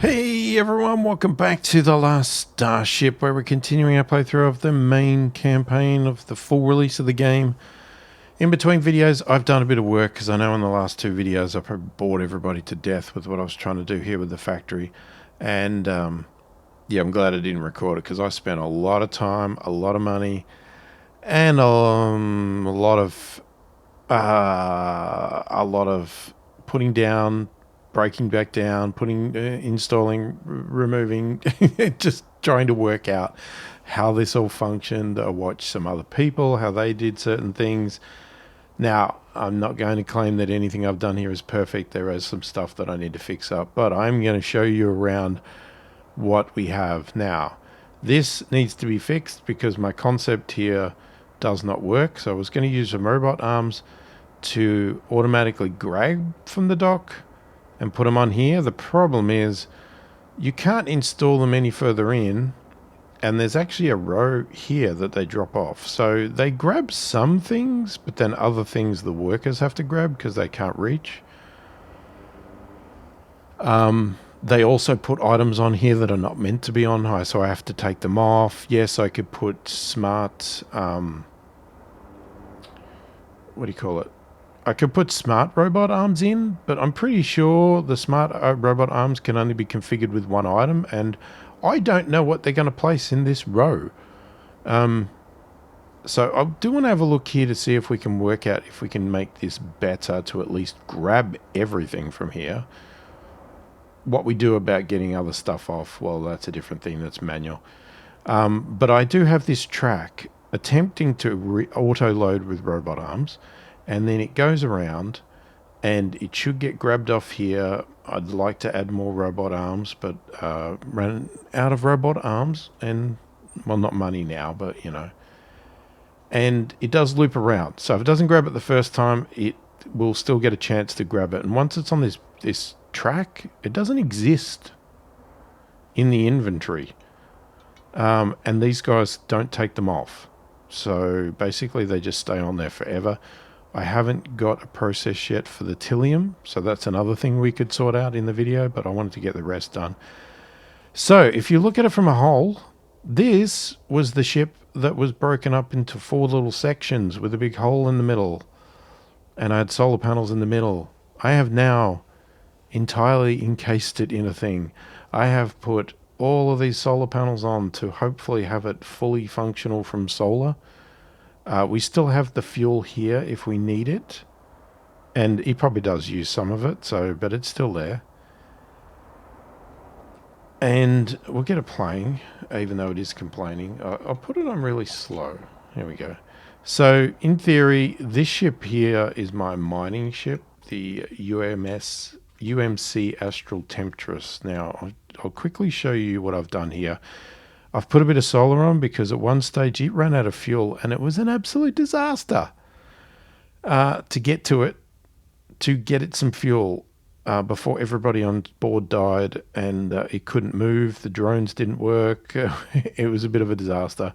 Hey everyone, welcome back to the Last Starship, where we're continuing our playthrough of the main campaign of the full release of the game. In between videos, I've done a bit of work, because I know in the last two videos I probably bored everybody to death with what I was trying to do here with the factory. And yeah, I'm glad I didn't record it, because I spent a lot of time, a lot of money, and a lot of putting down, breaking back down, installing, removing, just trying to work out how this all functioned. I watched some other people, how they did certain things. Now, I'm not going to claim that anything I've done here is perfect. There is some stuff that I need to fix up, but I'm going to show you around what we have now. This needs to be fixed because my concept here does not work. So I was going to use some robot arms to automatically grab from the dock and put them on here. The problem is you can't install them any further in, and there's actually a row here that they drop off. So they grab some things, but then other things the workers have to grab because they can't reach. They also put items on here that are not meant to be on high, so I have to take them off. Yes, I could put smart, what do you call it? I could put smart robot arms in, but I'm pretty sure the smart robot arms can only be configured with one item, and I don't know what they're going to place in this row. So I do want to have a look here to see if we can work out if we can make this better to at least grab everything from here. What we do about getting other stuff off, well, that's a different thing. That's manual. But I do have this track attempting to auto-load with robot arms, and then it goes around and it should get grabbed off here. I'd like to add more robot arms, but ran out of robot arms, and well, not money now, but you know. And it does loop around, so if it doesn't grab it the first time, it will still get a chance to grab it. And once it's on this track, it doesn't exist in the inventory, and these guys don't take them off. So basically they just stay on there forever. I haven't got a process yet for the Tilium, so that's another thing we could sort out in the video, but I wanted to get the rest done. So if you look at it from a whole, this was the ship that was broken up into 4 little sections with a big hole in the middle, and I had solar panels in the middle. I have now entirely encased it in a thing. I have put all of these solar panels on to hopefully have it fully functional from solar. We still have the fuel here if we need it, and he probably does use some of it, so but it's still there. And we'll get it playing, even though it is complaining. I'll put it on really slow. Here we go. So in theory, this ship here is my mining ship, the UMC Astral Temptress. Now I'll quickly show you what I've done here. I've put a bit of solar on because at one stage it ran out of fuel, and it was an absolute disaster to get to it, to get it some fuel before everybody on board died, and it couldn't move. The drones didn't work. It was a bit of a disaster.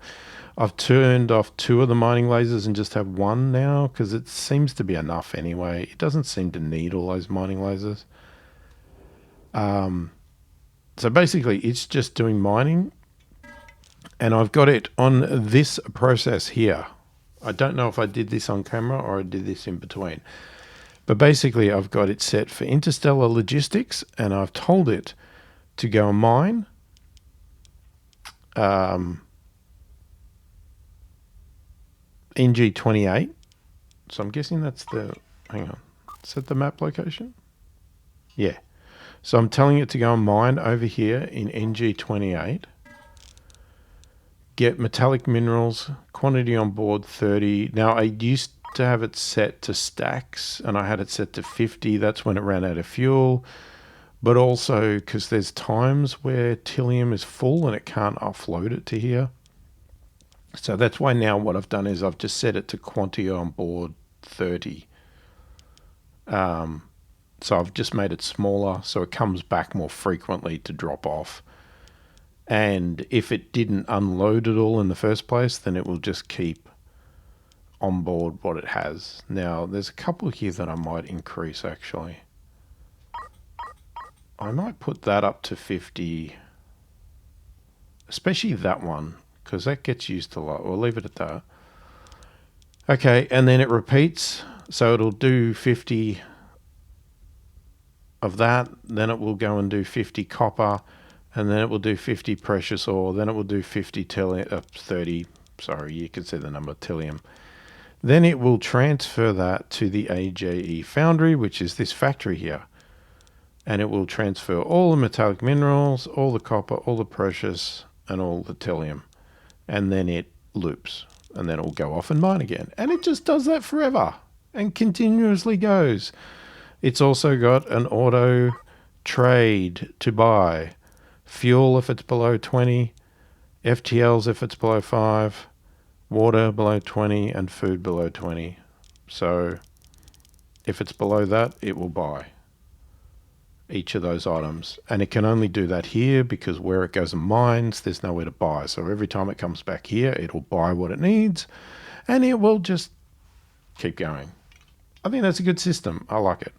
I've turned off 2 of the mining lasers and just have 1 now because it seems to be enough anyway. It doesn't seem to need all those mining lasers. So basically it's just doing mining. And I've got it on this process here. I don't know if I did this on camera or I did this in between. But basically I've got it set for interstellar logistics, and I've told it to go and mine. NG28. So I'm guessing that's the... Hang on. Is that the map location? Yeah. So I'm telling it to go and mine over here in NG28. Get metallic minerals, quantity on board 30. Now I used to have it set to stacks, and I had it set to 50. That's when it ran out of fuel. But also because there's times where Tilium is full and it can't offload it to here. So that's why now what I've done is I've just set it to quantity on board 30. So I've just made it smaller so it comes back more frequently to drop off. And if it didn't unload it all in the first place, then it will just keep on board what it has. Now, there's a couple here that I might increase, actually. I might put that up to 50, especially that one, because that gets used a lot. We'll leave it at that. Okay, and then it repeats, so it'll do 50 of that, then it will go and do 50 copper, and then it will do 50 precious ore, then it will do 50 30, sorry, you can see the number, tillium. Then it will transfer that to the AJE foundry, which is this factory here. And it will transfer all the metallic minerals, all the copper, all the precious, and all the tillium. And then it loops. And then it will go off and mine again. And it just does that forever and continuously goes. It's also got an auto trade to buy. Fuel if it's below 20, FTLs if it's below 5, water below 20, and food below 20. So if it's below that, it will buy each of those items. And it can only do that here because where it goes and mines, there's nowhere to buy. So every time it comes back here, it'll buy what it needs and it will just keep going. I think that's a good system. I like it.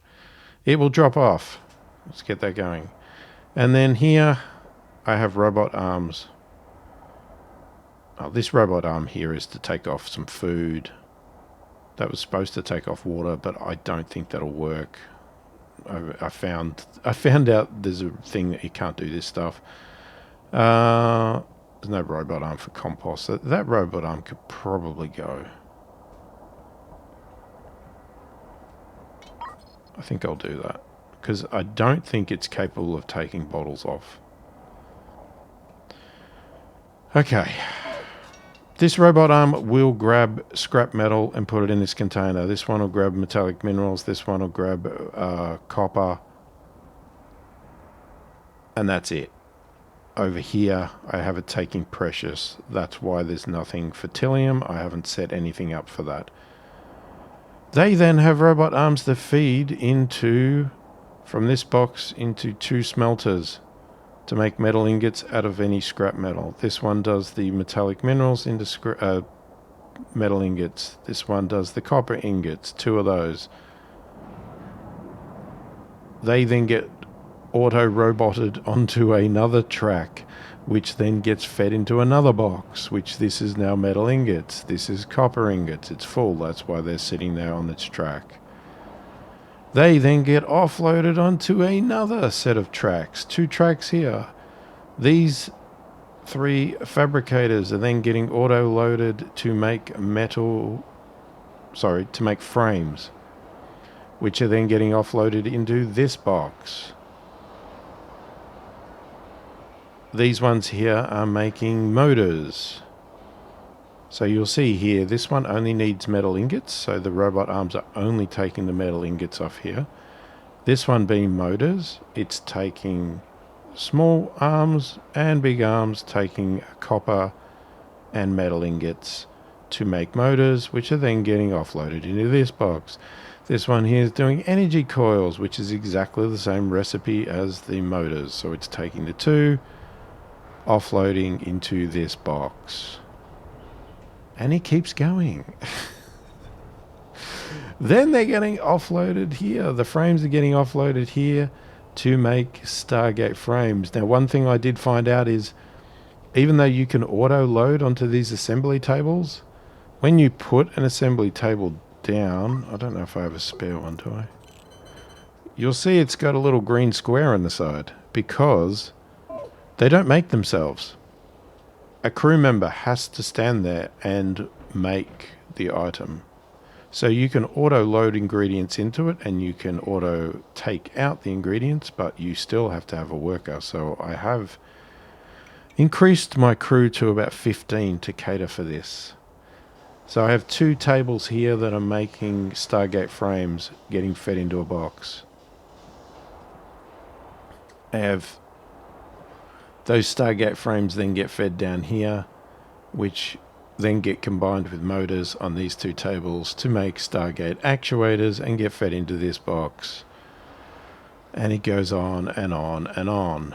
It will drop off. Let's get that going. And then here I have robot arms. Oh, this robot arm here is to take off some food. That was supposed to take off water, but I don't think that'll work. I found out there's a thing that you can't do this stuff. There's no robot arm for compost. That robot arm could probably go. I think I'll do that because I don't think it's capable of taking bottles off. Okay. This robot arm will grab scrap metal and put it in this container. This one will grab metallic minerals. This one will grab copper. And that's it. Over here, I have it taking precious. That's why there's nothing for tillium. I haven't set anything up for that. They then have robot arms that feed into, from this box, into 2 smelters to make metal ingots out of any scrap metal. This one does the metallic minerals into metal ingots. This one does the copper ingots, 2 of those. They then get auto-roboted onto another track, which then gets fed into another box, which this is now metal ingots. This is copper ingots. It's full. That's why they're sitting there on this track. They then get offloaded onto another set of tracks. 2 tracks here. These 3 fabricators are then getting auto-loaded to make to make frames, which are then getting offloaded into this box. These ones here are making motors. So you'll see here, this one only needs metal ingots, so the robot arms are only taking the metal ingots off here. This one being motors, it's taking small arms and big arms, taking copper and metal ingots to make motors, which are then getting offloaded into this box. This one here is doing energy coils, which is exactly the same recipe as the motors. So it's taking the 2, offloading into this box. And it keeps going. Then they're getting offloaded here. The frames are getting offloaded here to make Stargate frames. Now, one thing I did find out is, even though you can auto-load onto these assembly tables, when you put an assembly table down, I don't know if I have a spare one, do I? You'll see it's got a little green square on the side because they don't make themselves. A crew member has to stand there and make the item. So you can auto-load ingredients into it and you can auto-take out the ingredients, but you still have to have a worker. So I have increased my crew to about 15 to cater for this. So I have 2 tables here that are making Stargate frames getting fed into a box. I have those Stargate frames then get fed down here, which then get combined with motors on these 2 tables to make Stargate actuators and get fed into this box. And it goes on and on and on.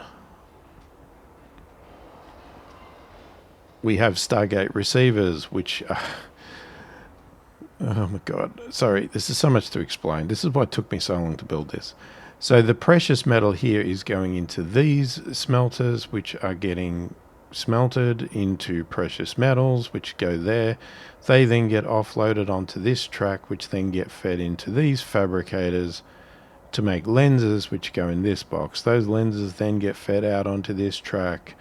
We have Stargate receivers, which oh my god, sorry, this is so much to explain. This is why it took me so long to build this. So the precious metal here is going into these smelters, which are getting smelted into precious metals, which go there. They then get offloaded onto this track, which then get fed into these fabricators to make lenses, which go in this box. Those lenses then get fed out onto this track,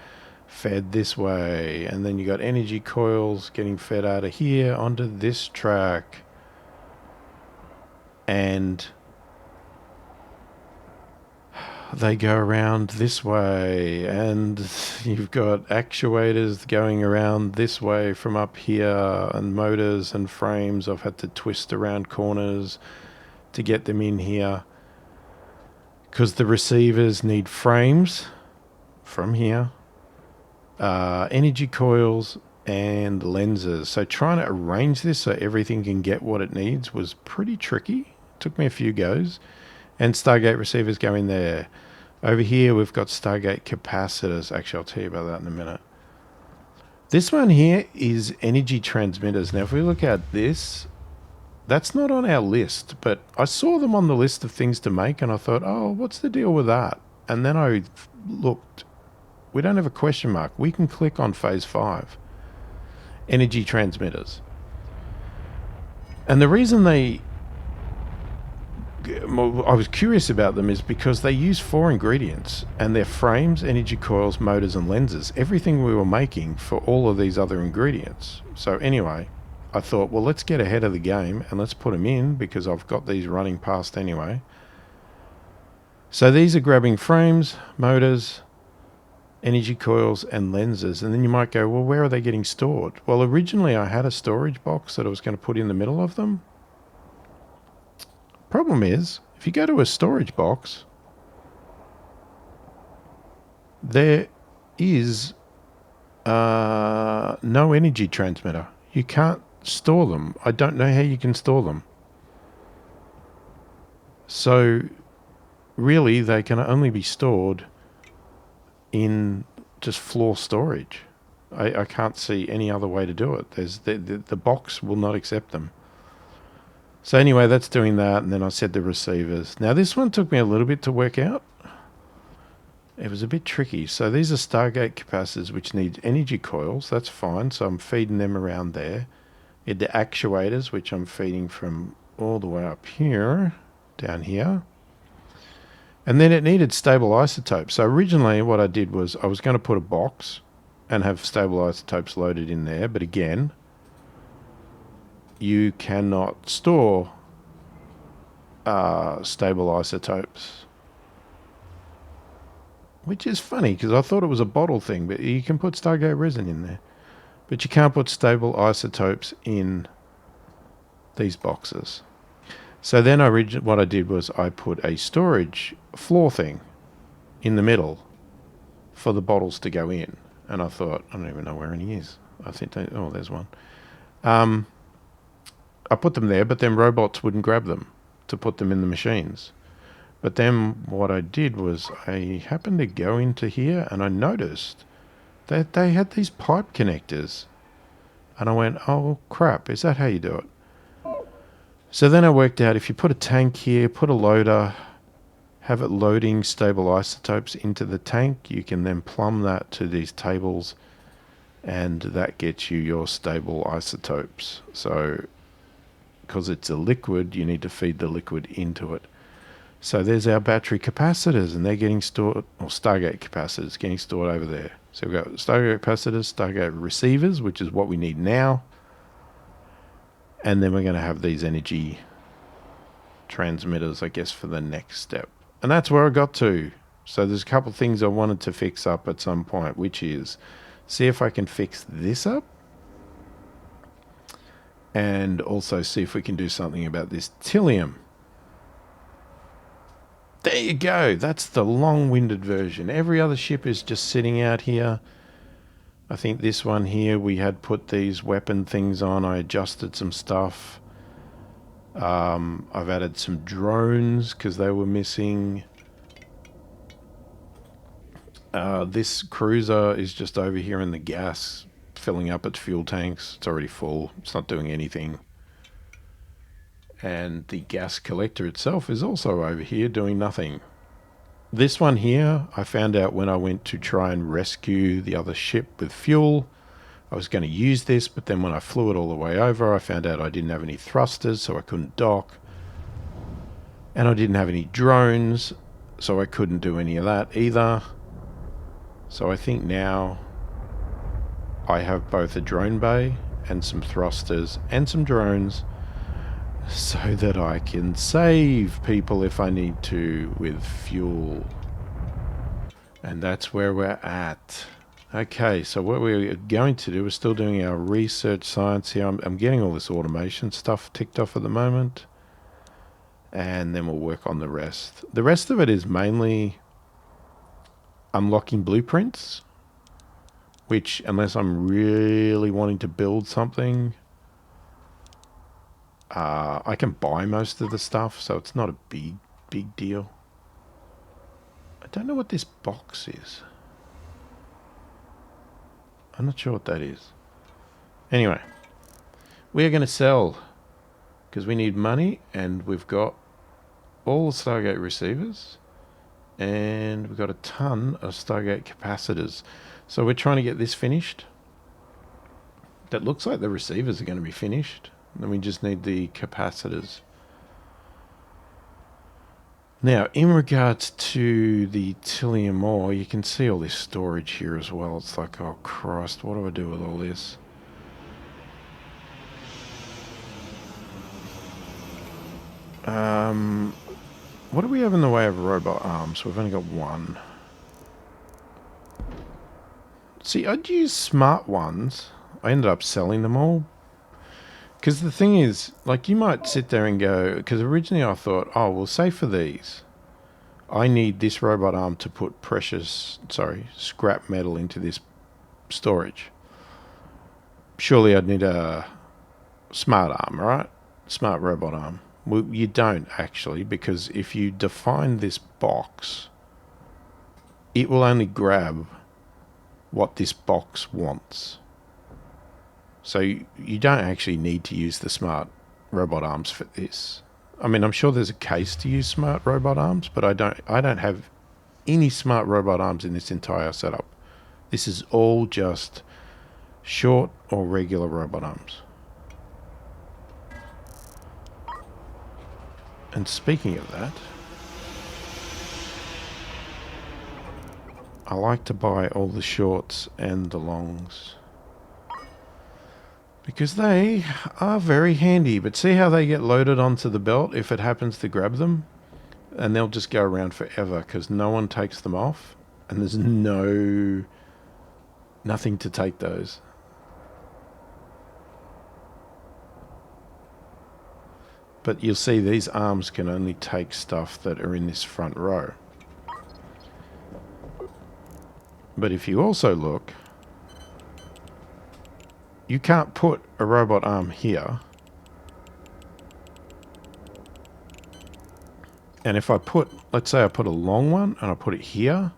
fed this way, and then you got energy coils getting fed out of here onto this track. And they go around this way, and you've got actuators going around this way from up here, and motors and frames. I've had to twist around corners to get them in here because the receivers need frames from here, energy coils and lenses. So trying to arrange this so everything can get what it needs was pretty tricky. Took me a few goes. And Stargate receivers go in there. Over here we've got Stargate capacitors. Actually, I'll tell you about that in a minute. This one here is energy transmitters. Now if we look at this, that's not on our list, but I saw them on the list of things to make and I thought, oh, what's the deal with that? And then I looked. We don't have a question mark. We can click on phase 5. Energy transmitters. And the reason I was curious about them is because they use 4 ingredients, and they're frames, energy coils, motors and lenses. Everything we were making for all of these other ingredients. So anyway, I thought, well, let's get ahead of the game and let's put them in because I've got these running past anyway. So these are grabbing frames, motors, energy coils and lenses. And then you might go, well, where are they getting stored? Well, originally I had a storage box that I was going to put in the middle of them. Problem is, if you go to a storage box, there is no energy transmitter. You can't store them. I don't know how you can store them. So really they can only be stored in just floor storage. I can't see any other way to do it. There's the box will not accept them. So anyway, that's doing that, and then I said the receivers. Now this one took me a little bit to work out. It was a bit tricky. So these are Stargate capacitors, which need energy coils. That's fine. So I'm feeding them around there. The actuators, which I'm feeding from all the way up here, down here. And then it needed stable isotopes. So originally what I did was I was going to put a box and have stable isotopes loaded in there. But again, you cannot store stable isotopes, which is funny because I thought it was a bottle thing, but you can put Stargate resin in there, but you can't put stable isotopes in these boxes. So then what I did was I put a storage floor thing in the middle for the bottles to go in, and I thought, I don't even know where any is. I think oh, there's one. I put them there, but then robots wouldn't grab them to put them in the machines. But then what I did was I happened to go into here and I noticed that they had these pipe connectors. And I went, oh crap, is that how you do it? So then I worked out if you put a tank here, put a loader, have it loading stable isotopes into the tank, you can then plumb that to these tables and that gets you your stable isotopes. So because it's a liquid, you need to feed the liquid into it. So there's our battery capacitors, and they're getting stored, or Stargate capacitors getting stored over there. So we've got Stargate capacitors, Stargate receivers, which is what we need now. And then we're going to have these energy transmitters, I guess, for the next step. And that's where I got to. So there's a couple of things I wanted to fix up at some point, which is see if I can fix this up. And also see if we can do something about this Tillium. There you go. That's the long-winded version. Every other ship is just sitting out here. I think this one here, we had put these weapon things on. I adjusted some stuff. I've added some drones because they were missing. This cruiser is just over here in the gas, filling up its fuel tanks. It's already full. It's not doing anything. And the gas collector itself is also over here doing nothing. This one here, I found out when I went to try and rescue the other ship with fuel. I was going to use this, but then when I flew it all the way over, I found out I didn't have any thrusters, so I couldn't dock. And I didn't have any drones, so I couldn't do any of that either. So I think now I have both a drone bay and some thrusters and some drones so that I can save people if I need to with fuel. And that's where we're at. Okay, so what we're going to do, we're still doing our research science here. I'm getting all this automation stuff ticked off at the moment. And then we'll work on the rest. The rest of it is mainly unlocking blueprints, which, unless I'm really wanting to build something, I can buy most of the stuff, so it's not a big deal. I don't know what this box is. I'm not sure what that is. Anyway, we are going to sell because we need money, and we've got all the Stargate receivers, and we've got a ton of Stargate capacitors. So we're trying to get this finished. That looks like the receivers are going to be finished. Then we just need the capacitors. Now, in regards to the Tillium ore, you can see all this storage here as well. It's like, oh Christ, what do I do with all this? What do we have in the way of robot arms? We've only got one. See, I'd use smart ones. I ended up selling them all. Because the thing is, like, you might sit there and go, because originally I thought, oh, well, say for these, I need this robot arm to put scrap metal into this storage. Surely I'd need a smart arm, right? Smart robot arm. Well, you don't actually, because if you define this box, it will only grab what this box wants. So you don't actually need to use the smart robot arms for this. I mean, I'm sure there's a case to use smart robot arms, but I don't have any smart robot arms in this entire setup. This is all just short or regular robot arms. And speaking of that, I like to buy all the shorts and the longs, because they are very handy. But see how they get loaded onto the belt if it happens to grab them? And they'll just go around forever because no one takes them off. And there's nothing to take those. But you'll see these arms can only take stuff that are in this front row. But if you also look, you can't put a robot arm here. And if I put, let's say I put a long one and I put it here.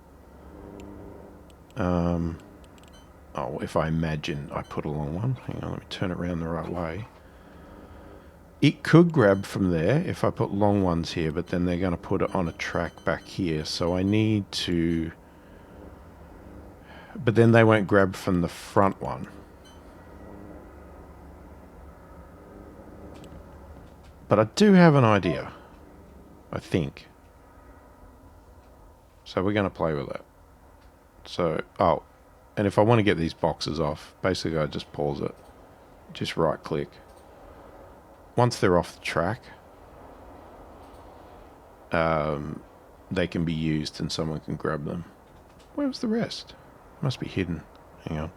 If I imagine I put a long one. Hang on, let me turn it around the right way. It could grab from there if I put long ones here, but then they're going to put it on a track back here. So I need to... But then they won't grab from the front one. But I do have an idea, I think. So we're going to play with that. So, and if I want to get these boxes off, basically I just pause it. Just right click. Once they're off the track, they can be used and someone can grab them. Where's the rest? Must be hidden. Hang on.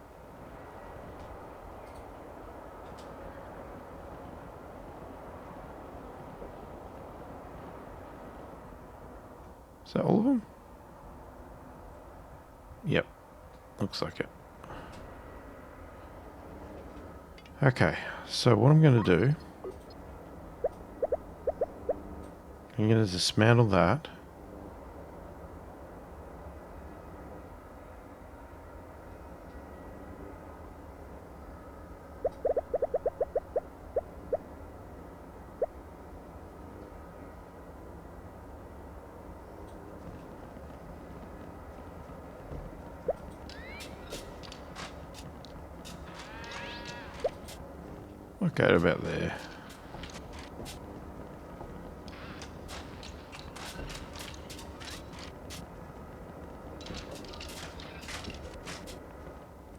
Is that all of them? Yep. Looks like it. Okay, so what I'm going to do, I'm going to dismantle that. work out about there.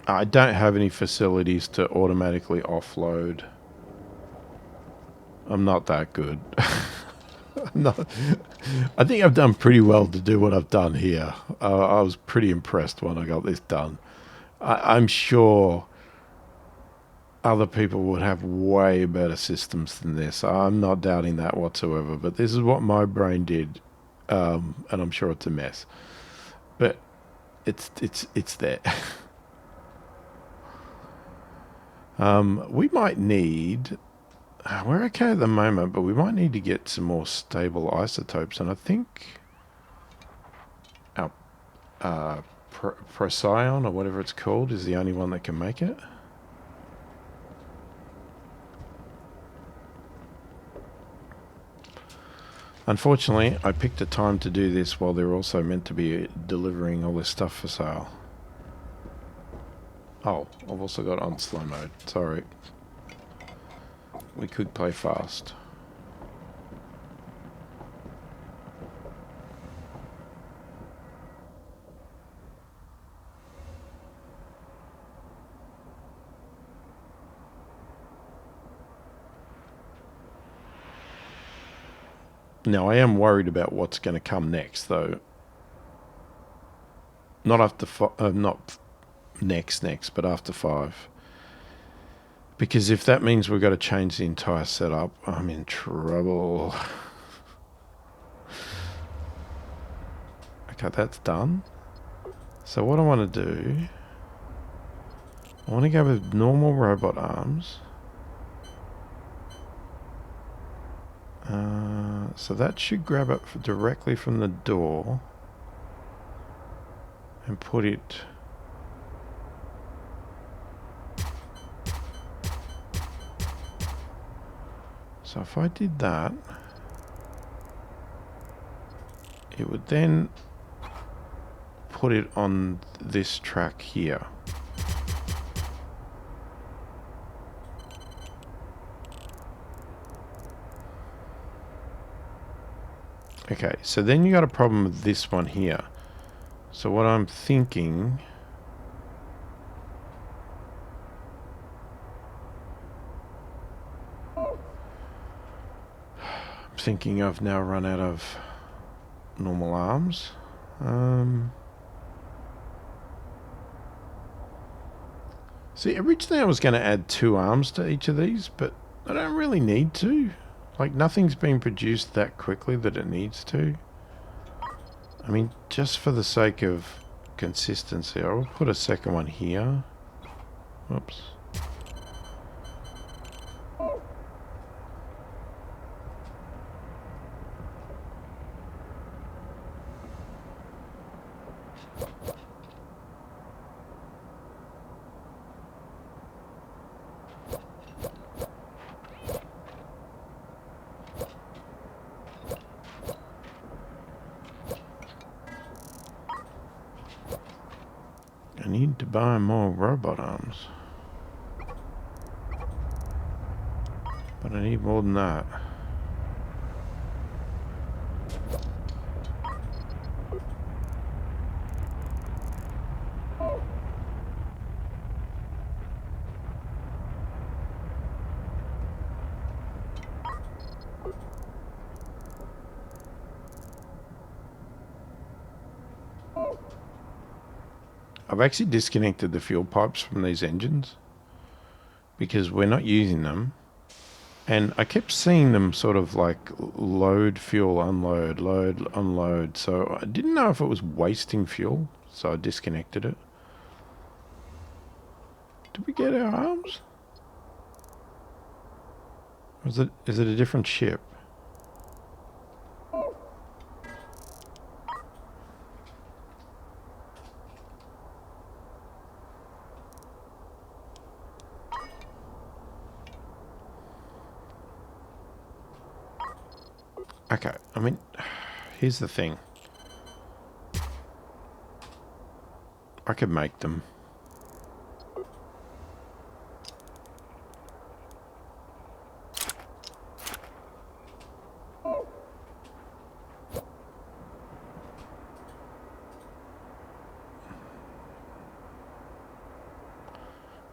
I don't have any facilities to automatically offload. I'm not that good. I think I've done pretty well to do what I've done here. I was pretty impressed when I got this done. I'm sure other people would have way better systems than this. I'm not doubting that whatsoever. But this is what my brain did, and I'm sure it's a mess. But it's there. We might need... we're okay at the moment, but we might need to get some more stable isotopes. And I think our Procyon, or whatever it's called, is the only one that can make it. Unfortunately, I picked a time to do this while they're also meant to be delivering all this stuff for sale. Oh, I've also got on slow mode. Sorry. We could play fast. Now, I am worried about what's going to come next, though. Not after not next, but after 5. Because if that means we've got to change the entire setup, I'm in trouble. Okay, that's done. So what I want to do... I want to go with normal robot arms. So that should grab it directly from the door and put it... So if I did that, it would then put it on this track here. Okay, so then you got a problem with this one here. So what I'm thinking... I've now run out of normal arms. See, originally I was going to add 2 arms to each of these, but I don't really need to. Like, nothing's been produced that quickly that it needs to. I mean, just for the sake of consistency, I will put a second one here. Whoops. I need to buy more robot arms. But I need more than that. I've actually disconnected the fuel pipes from these engines because we're not using them. And I kept seeing them sort of like load fuel, unload, load, unload. So I didn't know if it was wasting fuel, so I disconnected it. Did we get our arms? Or is it a different ship? Okay, I mean, here's the thing. I could make them.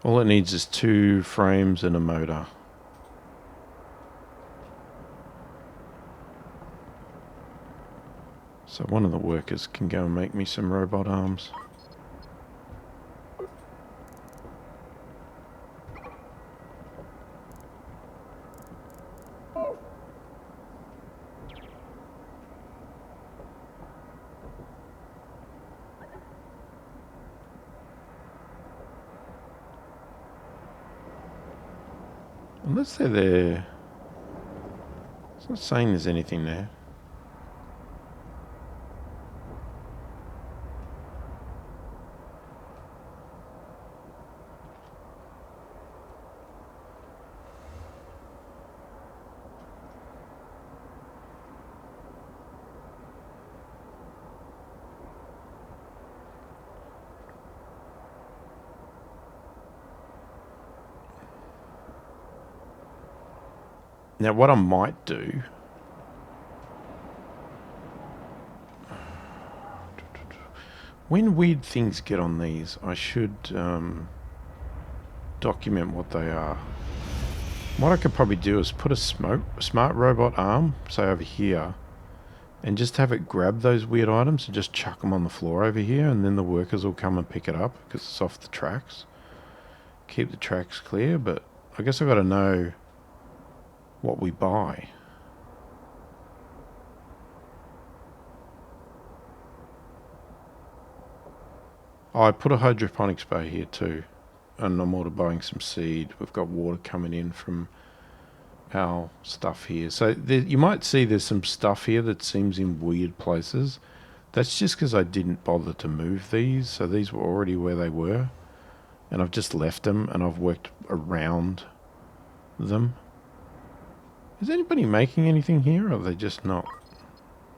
All it needs is 2 frames and a motor. So one of the workers can go and make me some robot arms. Unless they're there. It's not saying there's anything there. Now what I might do... When weird things get on these, I should document what they are. What I could probably do is put a smart robot arm, say over here, and just have it grab those weird items and just chuck them on the floor over here, and then the workers will come and pick it up because it's off the tracks. Keep the tracks clear, but I guess I've got to know what we buy. Oh, I put a hydroponics bay here too, and I'm also buying some seed. We've got water coming in from our stuff here. So you might see there's some stuff here that seems in weird places. That's just because I didn't bother to move these. So these were already where they were, and I've just left them and I've worked around them. Is anybody making anything here, or are they just not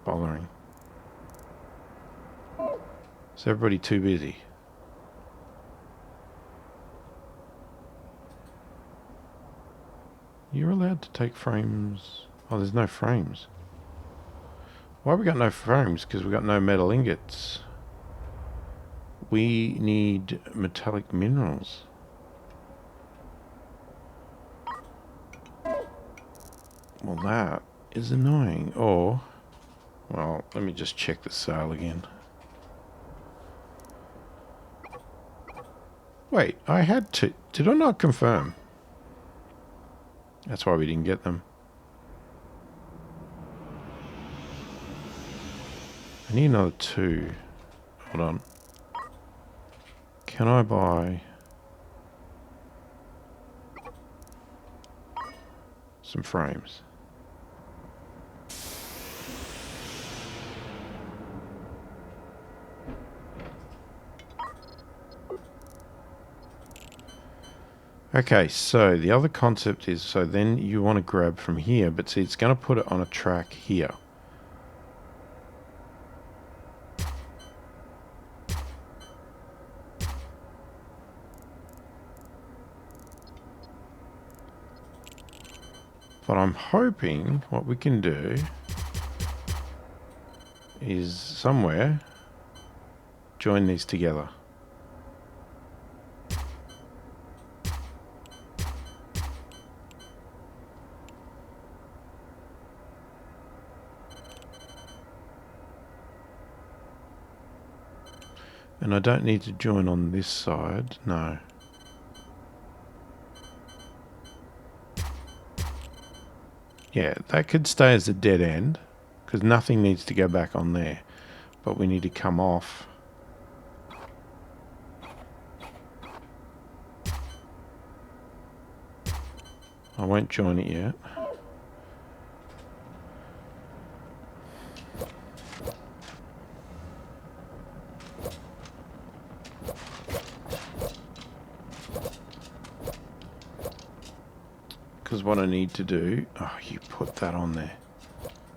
bothering? Is everybody too busy? You're allowed to take frames. Oh, there's no frames. Why have we got no frames? Because we got no metal ingots. We need metallic minerals. Well, that is annoying. Or, well, let me just check the sale again. Wait, I had to... Did I not confirm? That's why we didn't get them. I need another 2. Hold on. Can I buy some frames? Okay, so the other concept is, so then you want to grab from here, but see, it's going to put it on a track here. But I'm hoping what we can do is somewhere join these together. And I don't need to join on this side, no. Yeah, that could stay as a dead end, because nothing needs to go back on there. But we need to come off. I won't join it yet. Because what I need to do... Oh, you put that on there.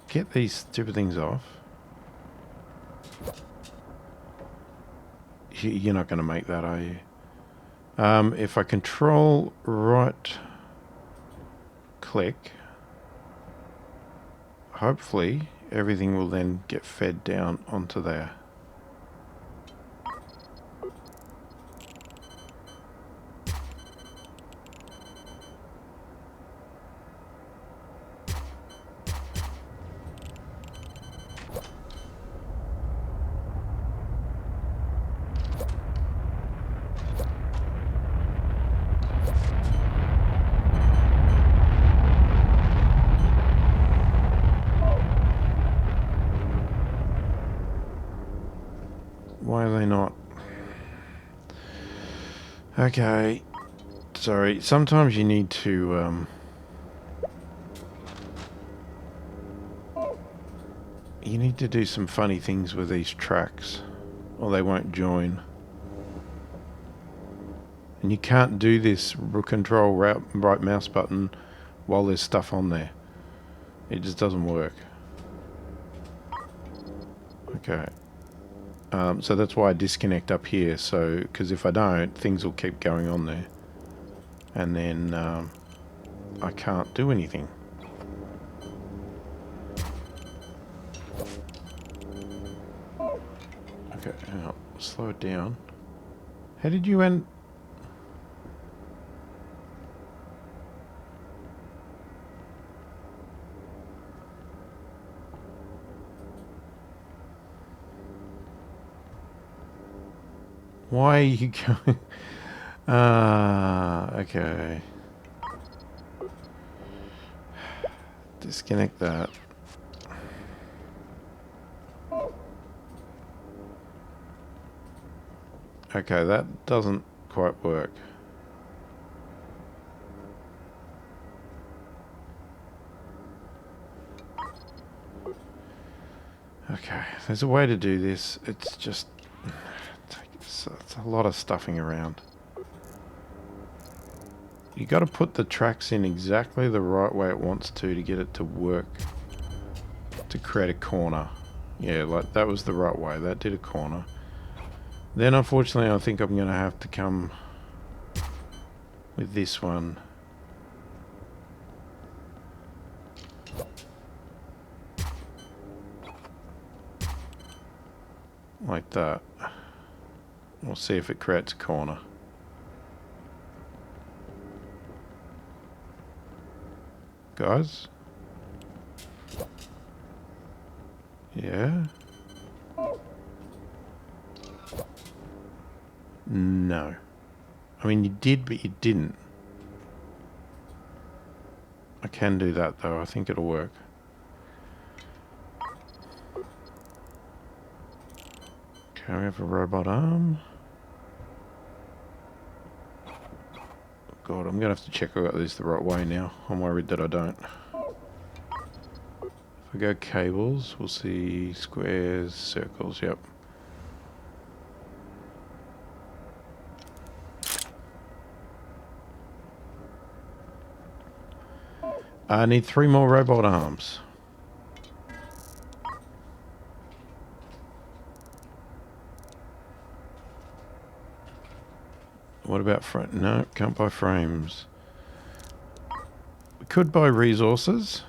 Get these stupid things off. You're not going to make that, are you? If I control right click, hopefully everything will then get fed down onto there. they not? Okay. Sorry. Sometimes you need to, you need to do some funny things with these tracks, or they won't join. And you can't do this control right mouse button while there's stuff on there. It just doesn't work. Okay. So that's why I disconnect up here. So, because if I don't, things will keep going on there. And then I can't do anything. Okay, now slow it down. How did you end? Why are you going? Okay. Disconnect that. Okay, that doesn't quite work. Okay, there's a way to do this. It's just... it's a lot of stuffing around. You got to put the tracks in exactly the right way it wants to get it to work. To create a corner. Yeah, like that was the right way. That did a corner. Then unfortunately I think I'm going to have to come with this one. Like that. We'll see if it creates a corner. Guys? Yeah? No. I mean, you did, but you didn't. I can do that, though. I think it'll work. Okay, we have a robot arm. God, I'm going to have to check I got this the right way now. I'm worried that I don't. If I go cables, we'll see squares, circles, yep. I need 3 more robot arms. What about front? No, can't buy frames. We could buy resources.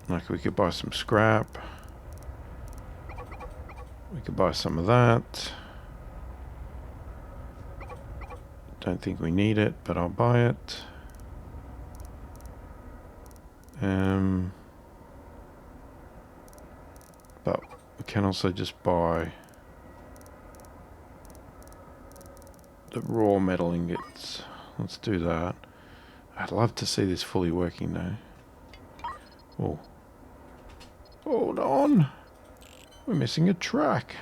Like we could buy some scrap. We could buy some of that. Don't think we need it, but I'll buy it. But we can also just buy the raw metal ingots. Let's do that. I'd love to see this fully working though. Oh. Hold on. We're missing a track.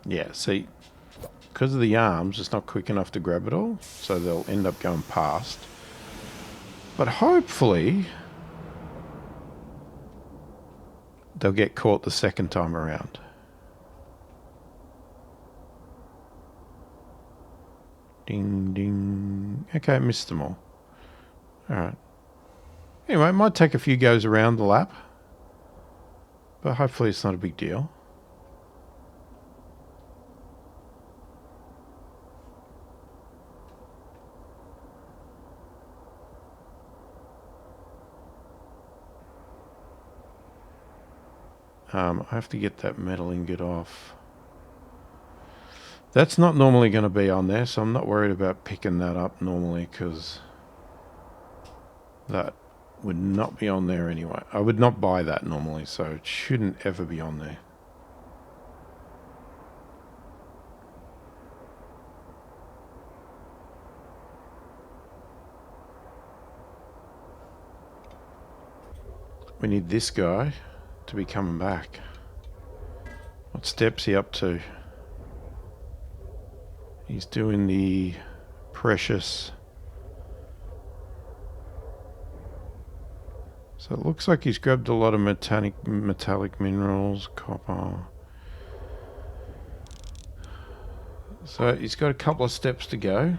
Yeah, see, because of the arms, it's not quick enough to grab it all, so they'll end up going past. But hopefully, they'll get caught the second time around. Ding, ding. Okay, missed them all. Alright. Anyway, it might take a few goes around the lap, but hopefully it's not a big deal. I have to get that metal ingot off. That's not normally going to be on there, so I'm not worried about picking that up normally, because that would not be on there anyway. I would not buy that normally, so it shouldn't ever be on there. We need this guy to be coming back. What step's he up to? He's doing the precious. So it looks like he's grabbed a lot of metallic minerals, copper. So he's got a couple of steps to go.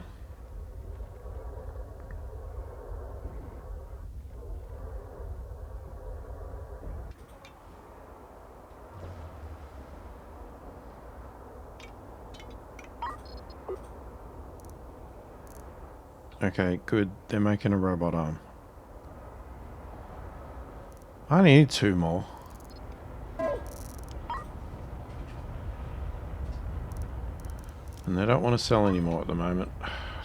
Okay, good. They're making a robot arm. I need 2 more. And they don't want to sell anymore at the moment.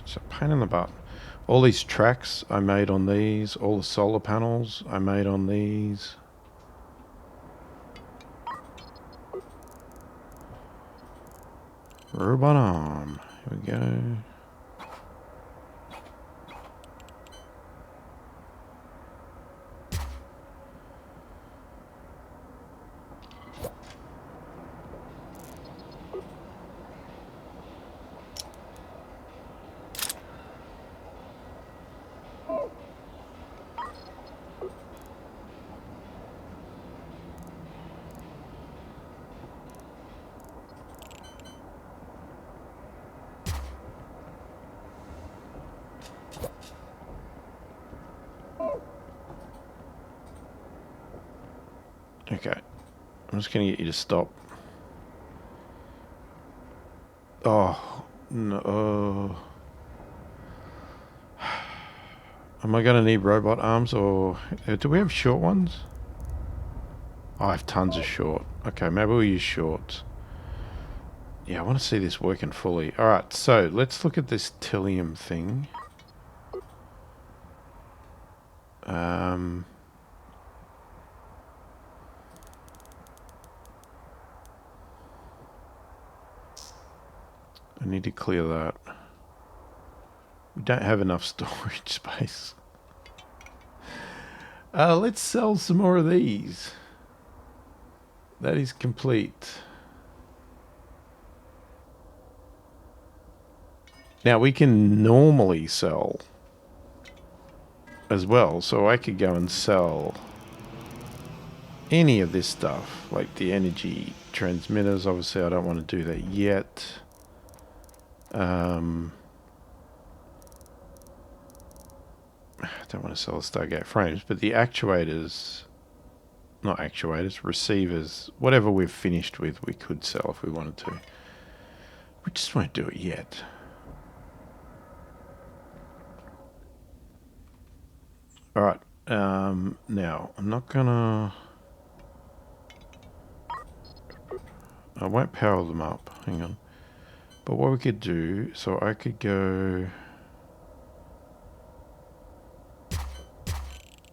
It's a pain in the butt. All these tracks I made on these. All the solar panels I made on these. Robot arm. Here we go. Okay, I'm just going to get you to stop. Oh, no. Am I going to need robot arms or... do we have short ones? Oh, I have tons of short. Okay, maybe we'll use shorts. Yeah, I want to see this working fully. Alright, so let's look at this Tillium thing. I need to clear that. We don't have enough storage space. Let's sell some more of these. That is complete. Now we can normally sell as well, so I could go and sell any of this stuff, like the energy transmitters. Obviously I don't want to do that yet. I don't want to sell the Stargate frames, but the actuators, not actuators, receivers, whatever we've finished with, we could sell if we wanted to. We just won't do it yet. Alright, now, I'm not gonna... I won't power them up, hang on. But what we could do, so I could go...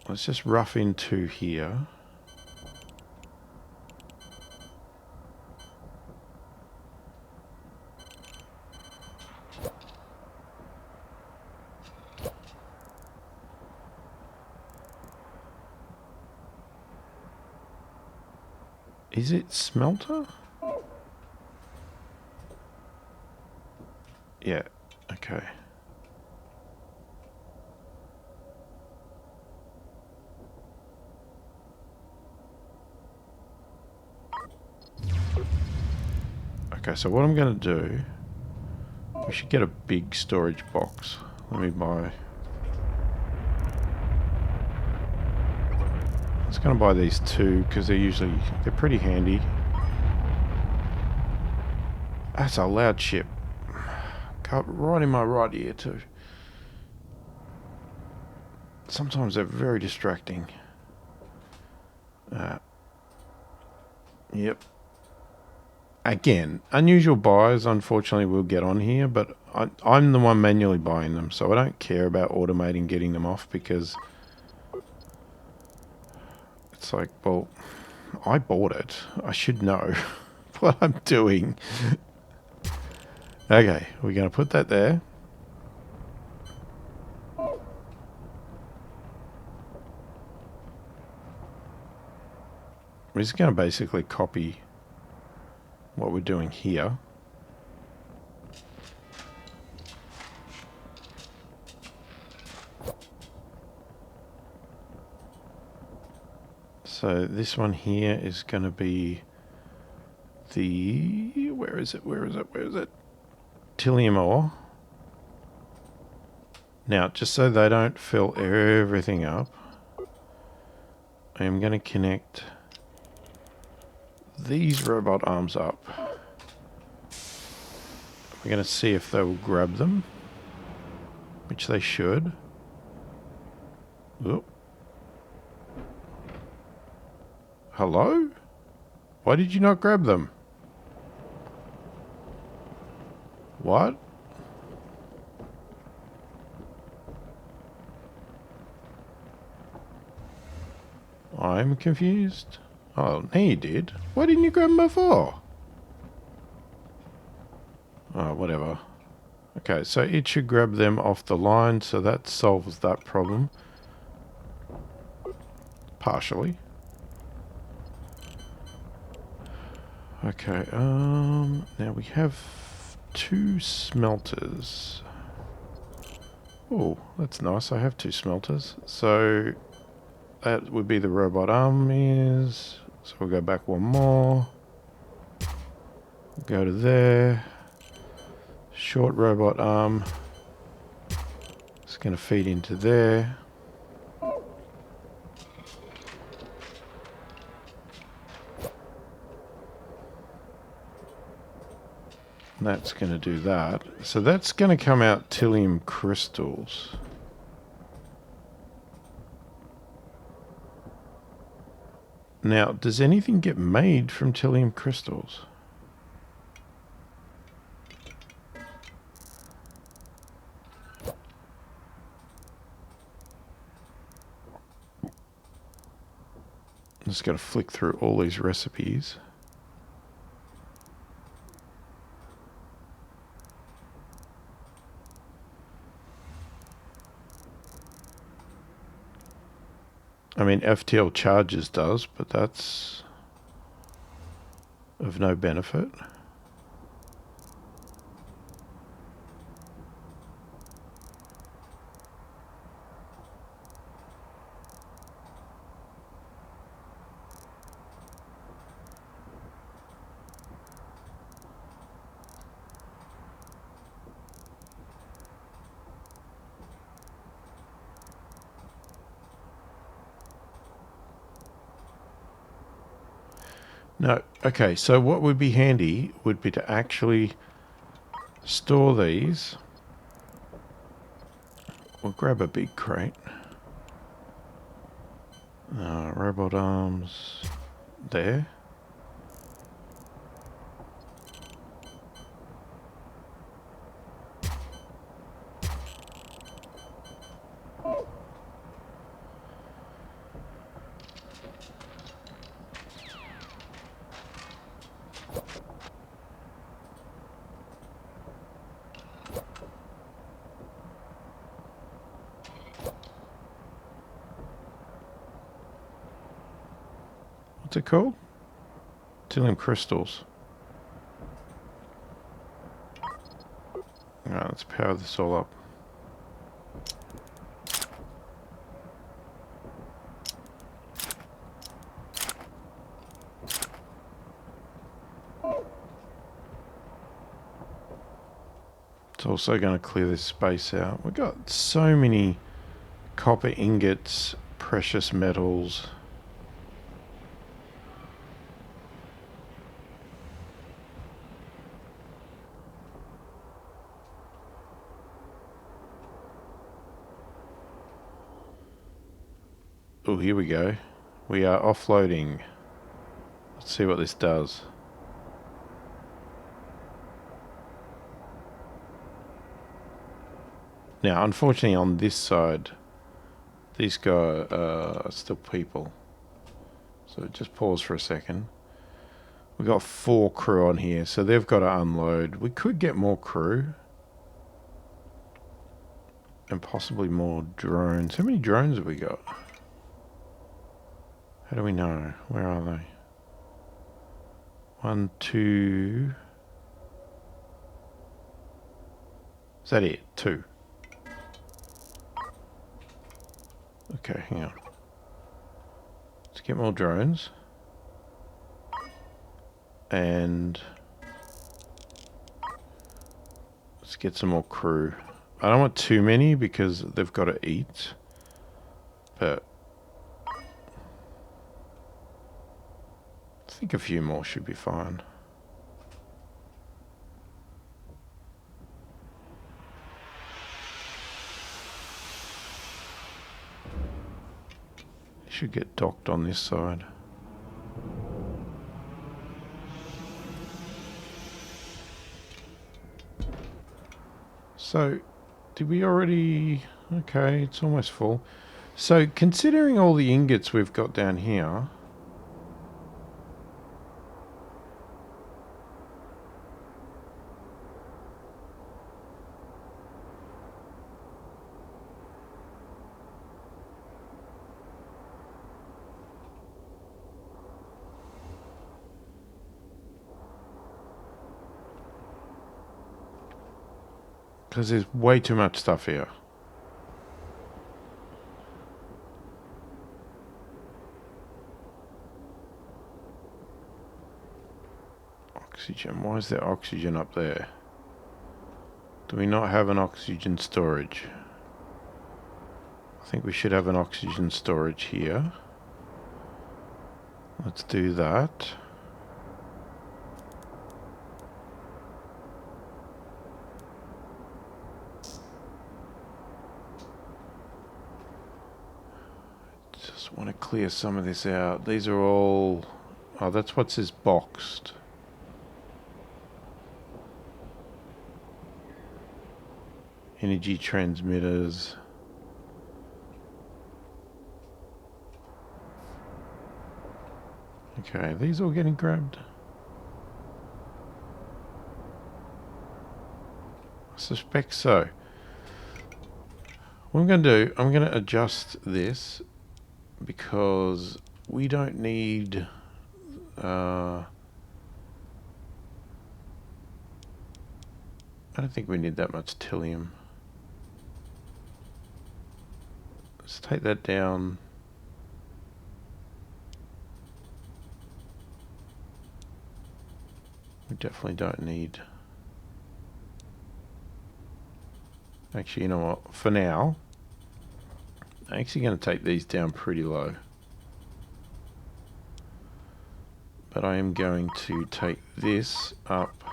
Let's just rough into here. Is it smelter? Yeah, okay. Okay, so what I'm going to do, we should get a big storage box. Let me buy... I was going to buy these 2 because they're pretty handy. That's a loud ship. Got right in my right ear too. Sometimes they're very distracting. Yep. Again, unusual buys unfortunately will get on here, but I'm the one manually buying them, so I don't care about automating getting them off because it's like, well, I bought it. I should know what I'm doing. Okay, we're going to put that there. We're just going to basically copy what we're doing here. So this one here is going to be the... Where is it? Tilium ore. Now, just so they don't fill everything up, I am going to connect these robot arms up. We're going to see if they will grab them, which they should. Oop. Hello? Why did you not grab them? What? I'm confused. Oh, no you did. Why didn't you grab them before? Oh, whatever. Okay, so it should grab them off the line, so that solves that problem. Partially. Okay, now we have 2 smelters. Oh, that's nice. I have 2 smelters. So that would be the robot armies. So we'll go back one more. Go to there. Short robot arm. It's going to feed into there. That's going to do that. So that's going to come out Tilium crystals. Now, does anything get made from Tilium crystals? I'm just going to flick through all these recipes. I mean, FTL charges does, but that's of no benefit. No, okay, so what would be handy would be to actually store these. We'll grab a big crate. Robot arms there. What's it called? Tilium crystals. Alright, let's power this all up. It's also going to clear this space out. We've got so many copper ingots, precious metals. Oh, here we go. We are offloading. Let's see what this does. Now, unfortunately on this side, these guys are still people. So just pause for a second. We've got 4 crew on here, so they've got to unload. We could get more crew. And possibly more drones. How many drones have we got? How do we know? Where are they? 1, 2. Is that it? 2. Okay, hang on. Let's get more drones. And let's get some more crew. I don't want too many because they've got to eat. But I think a few more should be fine. Should get docked on this side. So, did we already... Okay, it's almost full. So, considering all the ingots we've got down here... Because there's way too much stuff here. Oxygen. Why is there oxygen up there? Do we not have an oxygen storage? I think we should have an oxygen storage here. Let's do that. Just want to clear some of this out. These are all... Oh, that's what's this boxed. Energy transmitters. Okay, are these all getting grabbed? I suspect so. What I'm going to do, I'm going to adjust this because we don't need... I don't think we need that much tilium. Let's take that down. We definitely don't need... Actually, you know what? For now, I'm actually going to take these down pretty low. But I am going to take this up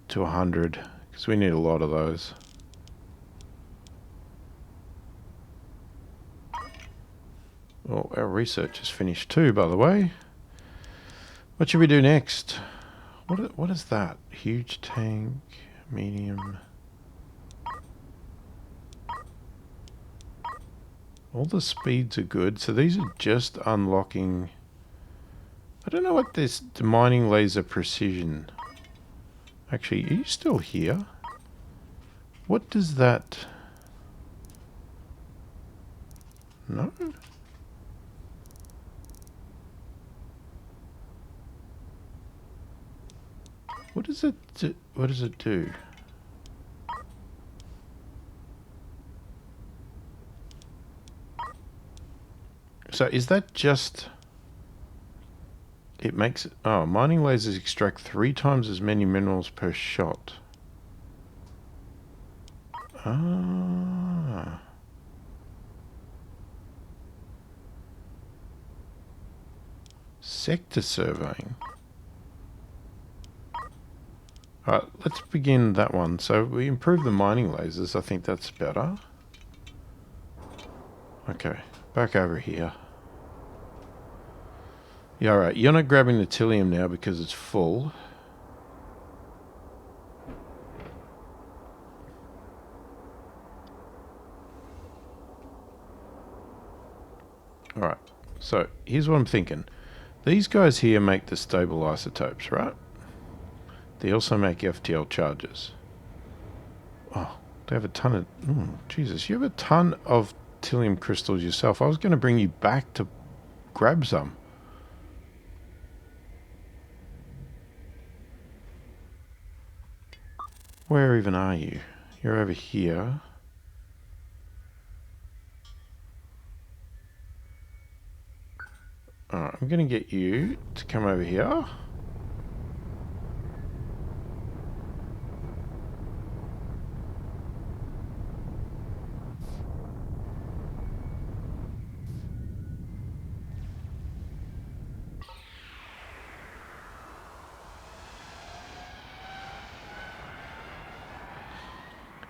to 100 because we need a lot of those. Oh, our research is finished too, by the way. What should we do next? What is that? Huge tank, medium. All the speeds are good, so these are just unlocking. I don't know what this mining laser precision. Actually, are you still here? What does that... No? What does it do? What does it do? So is that just... It makes... Oh, mining lasers extract 3 times as many minerals per shot. Ah. Sector surveying. Alright, let's begin that one. So we improve the mining lasers. I think that's better. Okay, back over here. Yeah, alright. You're not grabbing the tilium now because it's full. Alright, So here's what I'm thinking. These guys here make the stable isotopes, right? They also make FTL charges. Oh, they have a ton of... Jesus, you have a ton of Tilium crystals yourself. I was going to bring you back to grab some. Where even are you? You're over here. Alright, I'm going to get you to come over here.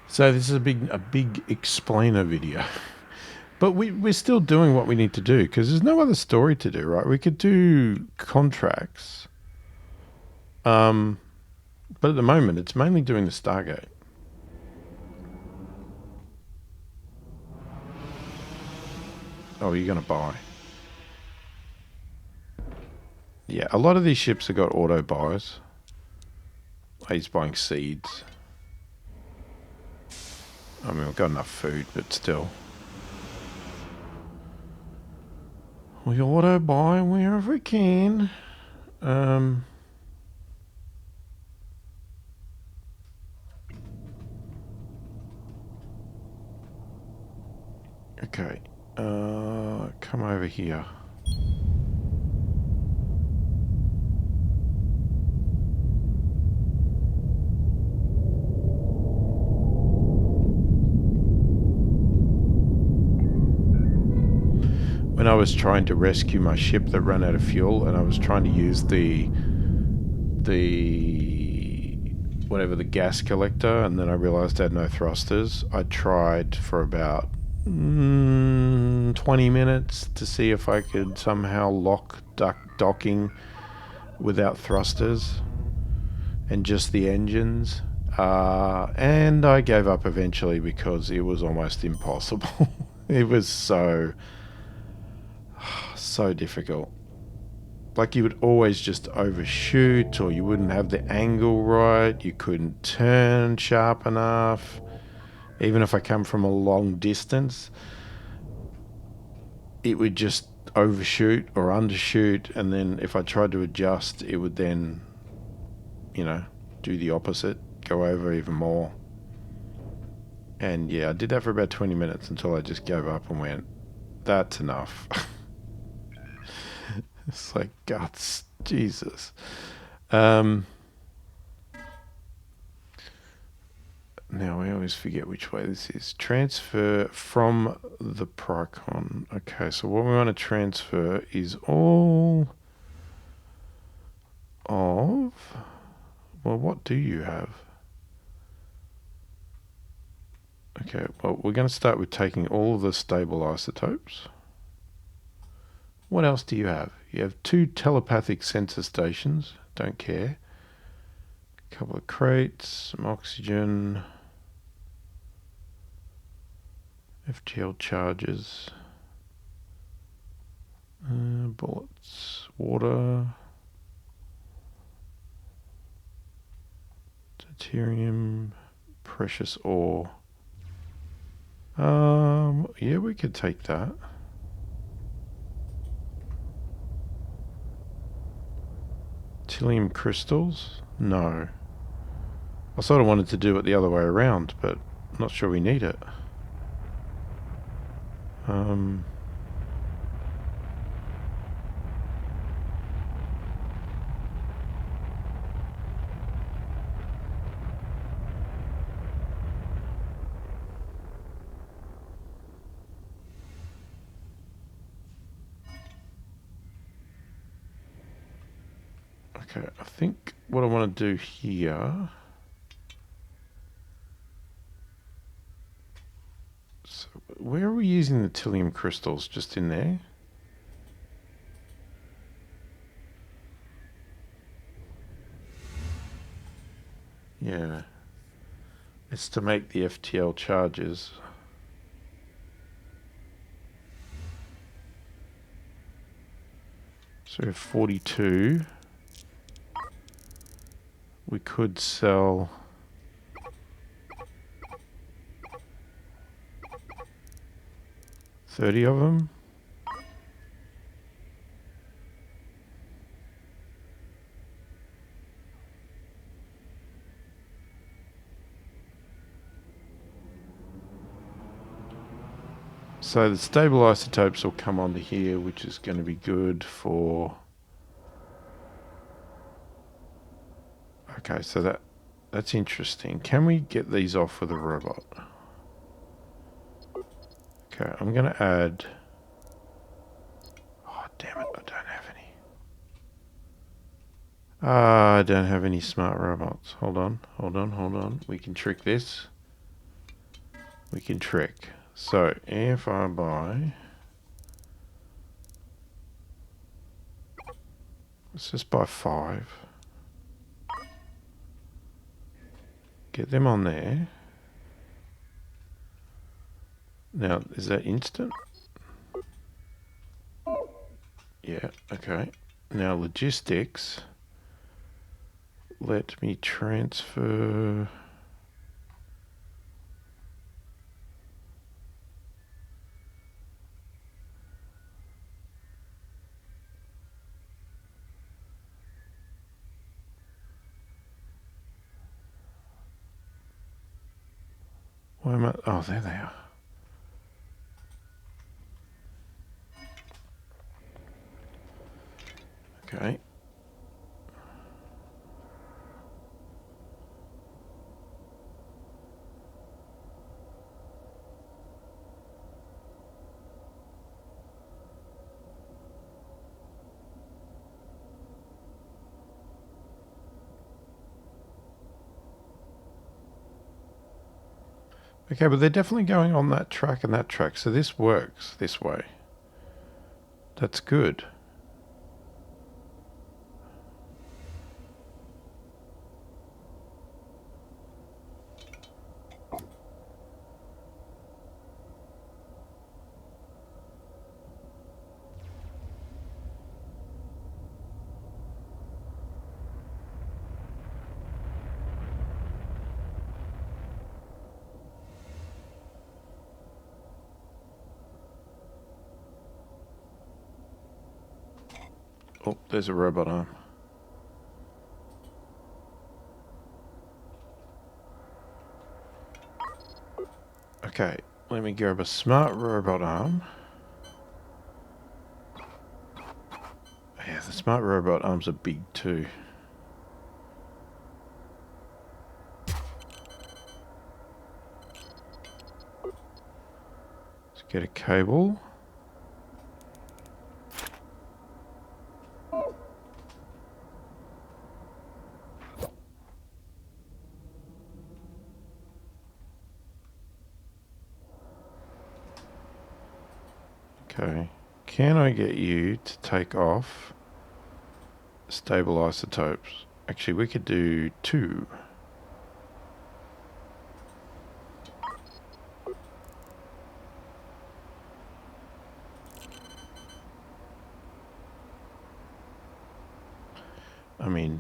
So this is a big explainer video. But we're still doing what we need to do, because there's no other story to do, right? We could do contracts. But at the moment, it's mainly doing the Stargate. Oh, you're going to buy. Yeah, a lot of these ships have got auto buys. He's buying seeds. I mean, we've got enough food, but still. We auto buy wherever we can. Okay. Come over here. When I was trying to rescue my ship that ran out of fuel, and I was trying to use the whatever, the gas collector, and then I realized I had no thrusters. I tried for about 20 minutes to see if I could somehow lock docking without thrusters and just the engines, and I gave up eventually because it was almost impossible. It was so difficult. Like, you would always just overshoot, or you wouldn't have the angle right, you couldn't turn sharp enough. Even if I come from a long distance, it would just overshoot or undershoot, and then if I tried to adjust, it would then, you know, do the opposite, go over even more. And yeah, I did that for about 20 minutes until I just gave up and went, that's enough. It's like, guts, Jesus. Now I always forget which way this is. Transfer from the Procon. Okay, so what we want to transfer is all of... Well, what do you have? Okay, well, we're going to start with taking all of the stable isotopes. What else do you have? You have 2 telepathic sensor stations. Don't care. A couple of crates, some oxygen, FTL charges, bullets, water, deuterium, precious ore. Yeah, we could take that. Tilium crystals? No. I sort of wanted to do it the other way around, but I'm not sure we need it. Okay, I think what I want to do here... So where are we using the Tilium crystals? Just in there? Yeah. It's to make the FTL charges. So we have 42. We could sell 30 of them. So the stable isotopes will come onto here, which is going to be good for... Okay, so that's interesting. Can we get these off with a robot? Okay, I'm going to add... Oh, damn it, I don't have any. I don't have any smart robots. Hold on. We can trick this. We can trick. So, if I buy... Let's just buy 5. Get them on there. Now, is that instant? Yeah, okay. Now, logistics. Let me transfer... Why am I... Oh, there they are. Okay. Okay, but they're definitely going on that track and that track, so this works this way. That's good. Oh, there's a robot arm. Okay, let me grab a smart robot arm. Yeah, the smart robot arms are big too. Let's get a cable. Okay, can I get you to take off stable isotopes? Actually, we could do 2. I mean,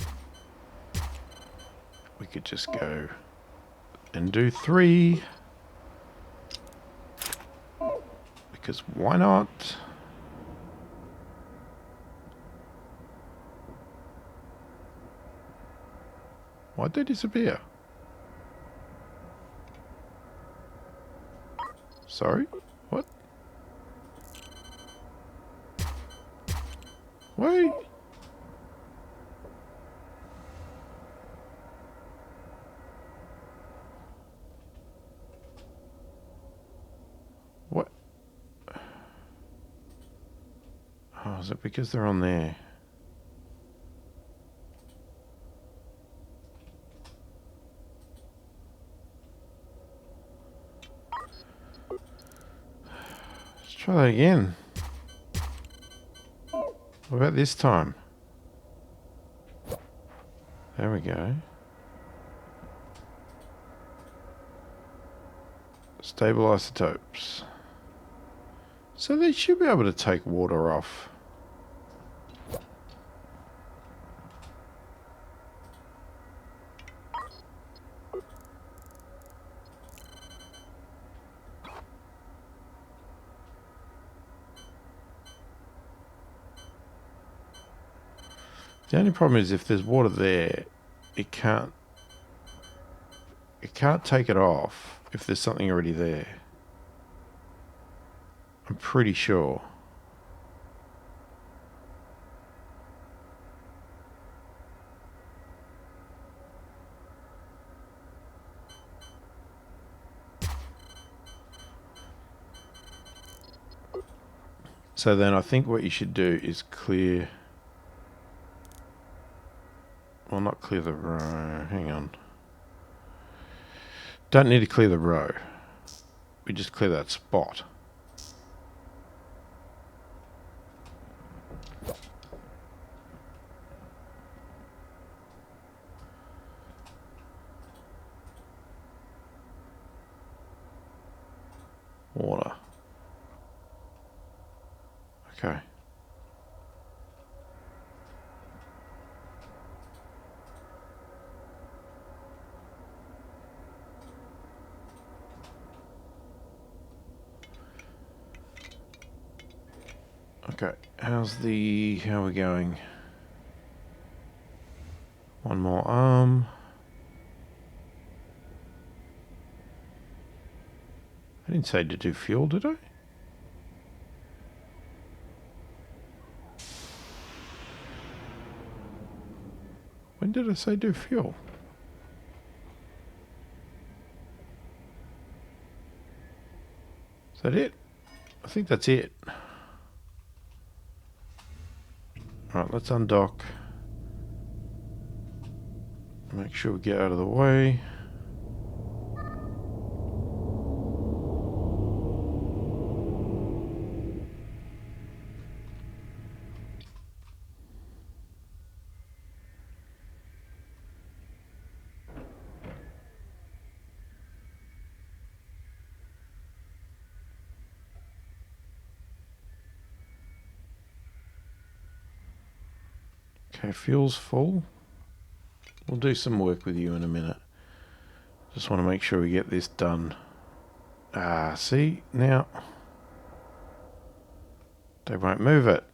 we could just go and do 3. Because why not? Why'd they disappear? Sorry? What? Wait! What? Oh, is it because they're on there? Let's try that again. What about this time? There we go. Stable isotopes. So they should be able to take water off. The only problem is if there's water there, it can't take it off if there's something already there. I'm pretty sure. So then I think what you should do is clear... Well, not clear the row. Hang on. Don't need to clear the row. We just clear that spot. Water. Okay. Okay, how are we going? One more arm. I didn't say to do fuel, did I? When did I say do fuel? Is that it? I think that's it. Alright, let's undock. Make sure we get out of the way. Okay, fuel's full. We'll do some work with you in a minute. Just want to make sure we get this done. Ah, see? Now, they won't move it.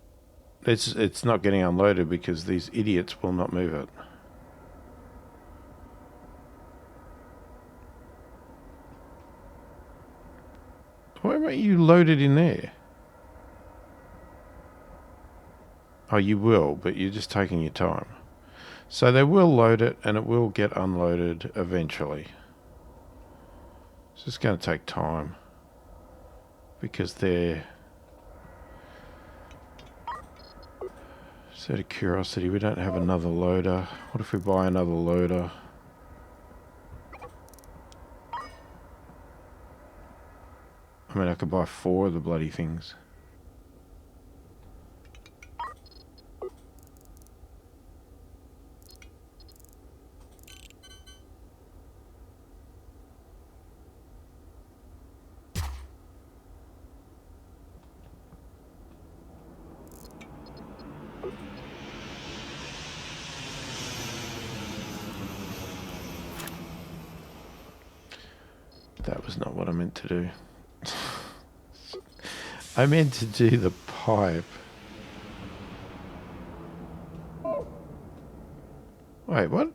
It's not getting unloaded because these idiots will not move it. Why won't you load it in there? Oh, you will, but you're just taking your time. So they will load it and it will get unloaded eventually. It's just going to take time because they're... Just out of curiosity, we don't have another loader. What if we buy another loader? I mean, I could buy 4 of the bloody things. That was not what I meant to do. I meant to do the pipe. Wait, what?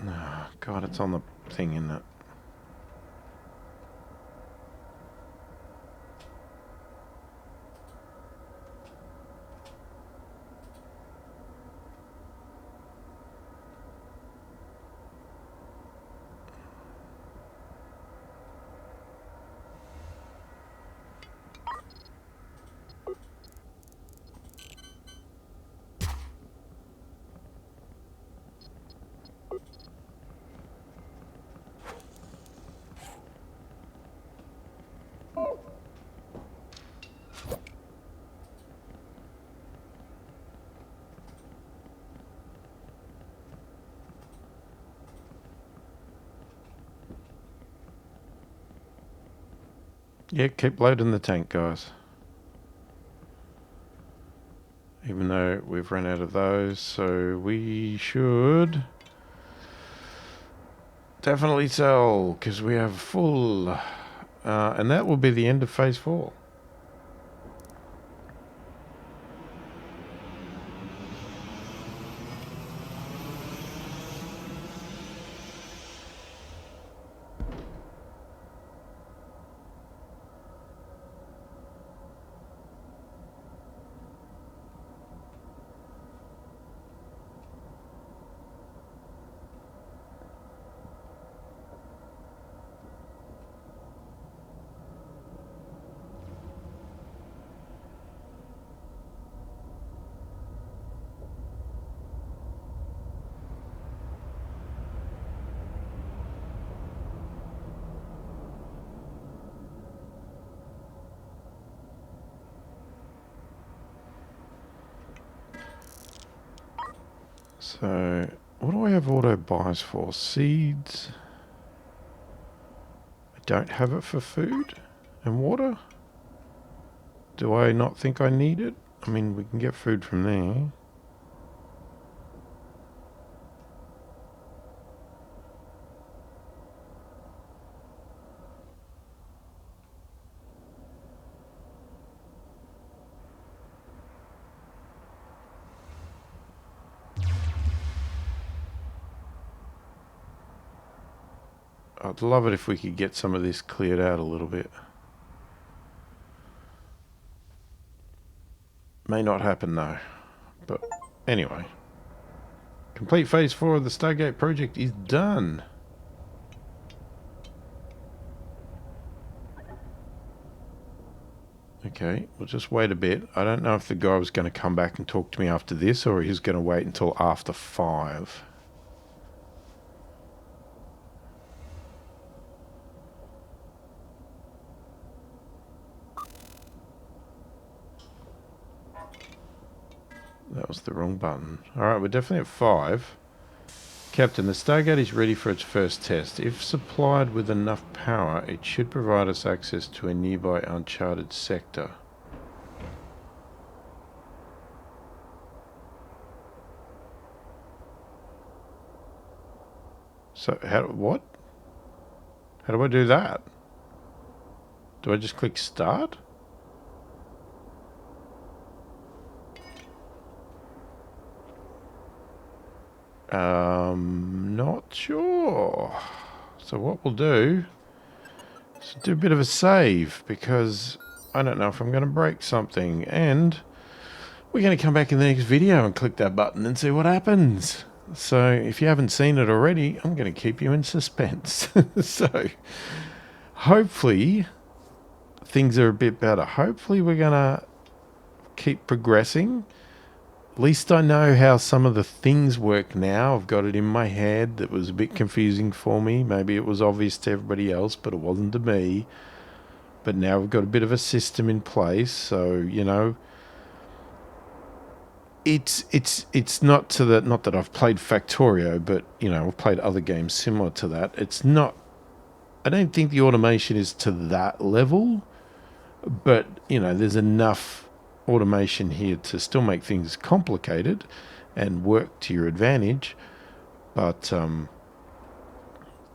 Oh, God, it's on the thing, isn't it? Yeah, keep loading the tank, guys. Even though we've run out of those, so we should definitely sell, because we have full. And that will be the end of phase 4. So, what do I have auto buys for? Seeds. I don't have it for food and water. Do I not think I need it? I mean, we can get food from there. I'd love it if we could get some of this cleared out a little bit. May not happen though. But anyway. Complete phase 4 of the Stargate project is done. Okay, we'll just wait a bit. I don't know if the guy was going to come back and talk to me after this or he's going to wait until after 5. That was the wrong button. Alright, we're definitely at 5. Captain, the Stargate is ready for its first test. If supplied with enough power, it should provide us access to a nearby uncharted sector. So, what? How do I do that? Do I just click start? Not sure. So what we'll do is do a bit of a save because I don't know if I'm going to break something, and we're going to come back in the next video and click that button and see what happens. So if you haven't seen it already, I'm going to keep you in suspense. So hopefully things are a bit better. Hopefully we're going to keep progressing. At least I know how some of the things work now. I've got it in my head. That was a bit confusing for me. Maybe it was obvious to everybody else, but it wasn't to me. But now we've got a bit of a system in place. So, you know, it's not to that, not that I've played Factorio, but, you know, I've played other games similar to that. It's not, I don't think the automation is to that level, but, you know, there's enough automation here to still make things complicated and work to your advantage. But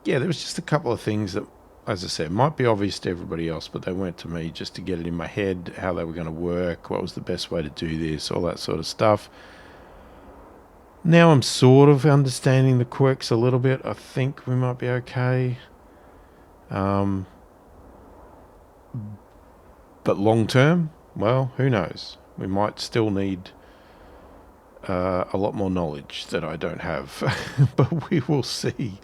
yeah, there was just a couple of things that, as I said, might be obvious to everybody else, but they weren't to me, just to get it in my head, how they were going to work, what was the best way to do this, all that sort of stuff. Now I'm sort of understanding the quirks a little bit. I think we might be okay. But long term, well, who knows? We might still need a lot more knowledge that I don't have. But we will see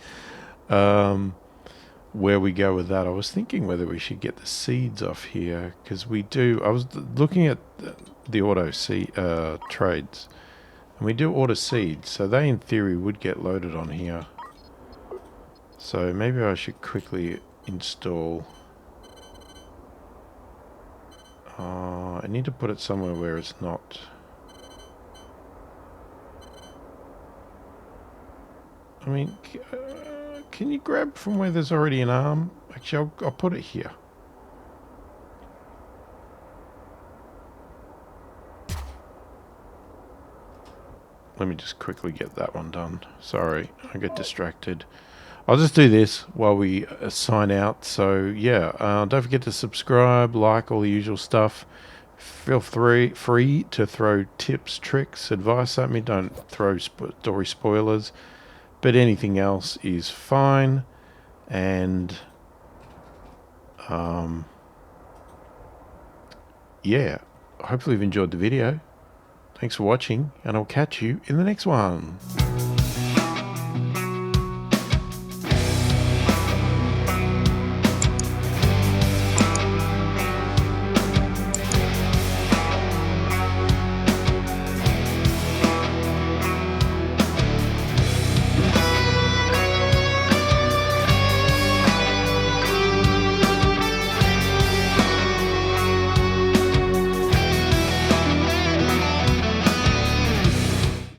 where we go with that. I was thinking whether we should get the seeds off here, because we do. I was looking at the auto trades, and we do order seeds, so they in theory would get loaded on here. So maybe I should quickly install. I need to put it somewhere where it's not. I mean, can you grab from where there's already an arm? Actually, I'll put it here. Let me just quickly get that one done. Sorry, I get distracted. I'll just do this while we sign out. So yeah, don't forget to subscribe, like, all the usual stuff. Feel free to throw tips, tricks, advice at me. Don't throw story spoilers, but anything else is fine. And yeah, hopefully you've enjoyed the video. Thanks for watching, and I'll catch you in the next one.